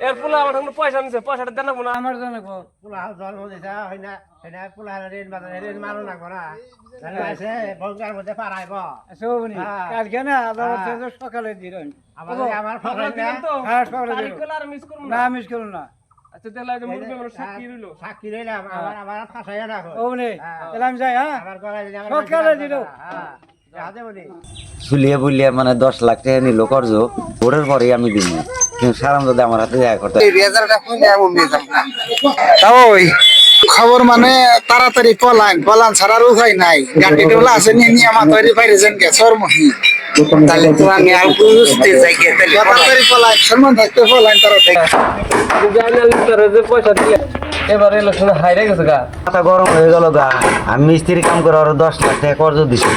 এর ফুলা আমার পয়সা নিছে, পয়সাটা দেন না আমার জন্য গো পোলা জন্ম দিছা হয় না এটা পোলা ঋণ বাজার ঋণ মারো না না জানা আছে বঙ্গার মধ্যে পারাইব সবনি কালকে না আবার সকালে দিলেন আমার ফসল না হ্যাঁ সকালে তারিখ দিলেন কইলা আর মিস করব না না। মিস করুন না আচ্ছা তাহলে আজ মুরগি আমার সাক্ষী রইলো। সাক্ষী রইলাম আমার ফাঁসাইয়া রাখো ওবনে তাহলে আমি যাই হ্যাঁ আমার গলায় যদি আমার সকালে দিল হ্যাঁ যাতে বলি ঝুলিয়ে বুলিয়ে মানে 10 লাখ টাকা নিল কর্জ ভোরের পরে আমি দিব কিন্তু সারাম যদি আমার হাতে দেখা করতে ওই খবর মানে তাড়াতাড়ি পলান ছাড়ার উপায় নাই গাড়ি টোলা আছে নিয়ে আমার তৈরি বাইরে যান গে চরমহি তাহলে তো আমি আর বুঝতে যাই গে তাড়াতাড়ি পলান সম্মান থাকতে পলান তাড়াতাড়ি জানাল তোর যে পয়সা দিলে এবারে ইলেকশনে হাইরে গেছে গা। মাথা গরম হয়ে গেল গা আমি মিস্ত্রি কাম করে আরো 10 লাখ টাকা কর্জ দিছি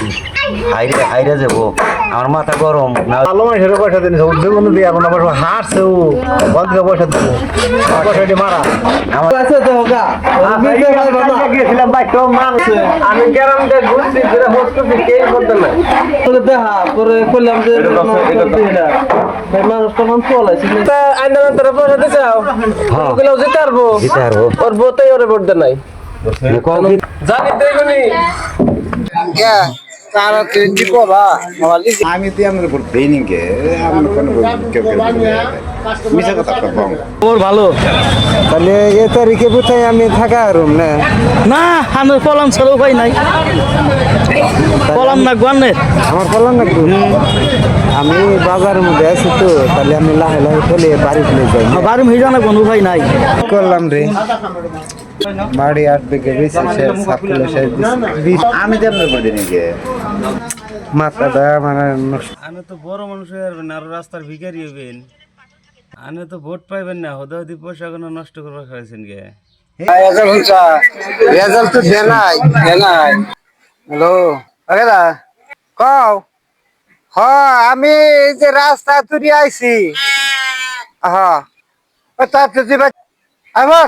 হাইরে যাবো আমার মাথা গরম না ভালো মানুষের পয়সা দিন জীবন দিয়ে এখন আবার হারছে ও বন্ধ পয়সা দেবো পয়সাটি মারা আমার আছে তো গা গেছিলাম ভাই তো মানছে আমি গ্রামে ঘুরছি ঘুরে হোস্ট করছি কেই করতে না তোকে দেখা পরে কইলাম যে মানুষ তো মন চলাইছে আইনা তোর পয়সা দিছাও কইলাম যেতে পারবো ওর বউতেই ওরে ভোট দেয় নাই জানি দেখুনি কে তাড়াতাড়ি কি করবা আমি তো আমার উপর দেইনি কে আমার কোনো মিছা কথা কম ওর ভালো তাহলে এ তারিখে কোথায় আমি থাকা রুম না না আমি পলাম ছাড়া উপায় নাই পলাম না গানে আমার বললাম না আমি বাজারের মধ্যে আছি তো তাহলে আমি লাহে লাহে চলে বাড়ি ফিরে যাই বাড়ি হয়ে জানা কোনো উপায় নাই করলাম রে বাড়ি 8 বিঘে বেশি সাকুলে আমি তো আপনার উপর দিইনি কে মাথাটা মানে আনে তো বড় মানুষ হয়ে যাবেন আর রাস্তার ভিখারি হইবেন আনে তো ভোট পাইবেন না হদাহদি পয়সা কোনো নষ্ট করবার খাইছেন গে রেজাল্ট তো দেনাই হ্যালো আরেদা কও হ আমি এই যে রাস্তা তুরি আইছি হ্যাঁ ও তার তো দিবা আমার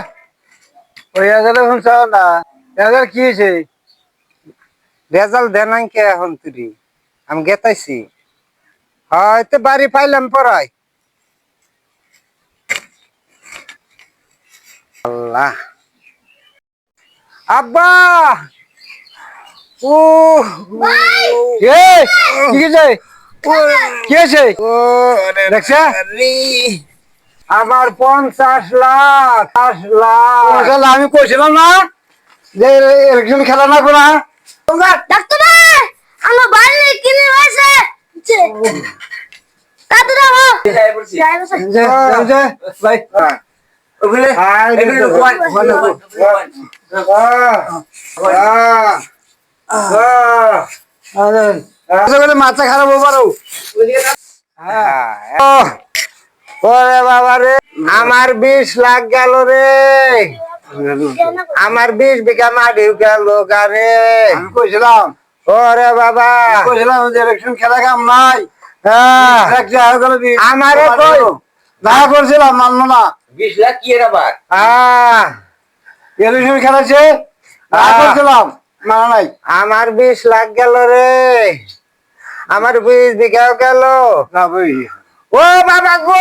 ওই রেজাল্ট শুনছ না রেজাল্ট কি হয়েছে রেজাল্ট দেনাই কে এখন তুরি আমি গেতাইছি হয়তো বাড়ি পাইলাম পড়াই আল্লাহ আব্বা ও এ কি হয়েছে কি হয়েছে দেখছে আমার 50 লাখ আমি কইছিলাম না যে ইলেকশন খেলা না করা ডাক্তার আমার বাড়ি কিনে হয়েছে তাড়াতাড়ি হো ভাই ওগুলো মাথা খারাপ হবার ওরে বাবা রে আমার 20 লাখ গেল রে আমার 20 বিঘা মাটি গেল গারে আমি কইছিলাম ওরে বাবা কইছিলাম যে ইলেকশন খেলা কাম নাই হ্যাঁ আমারে কই দেখা করছিলাম মানলো না 20 লাখ কি এর আবার ইলেকশন খেলাছে দেখা করছিলাম মানা নাই আমার 20 লাখ গেল রে আমার 20 বিঘাও গেল না ভাই ও বাবা গো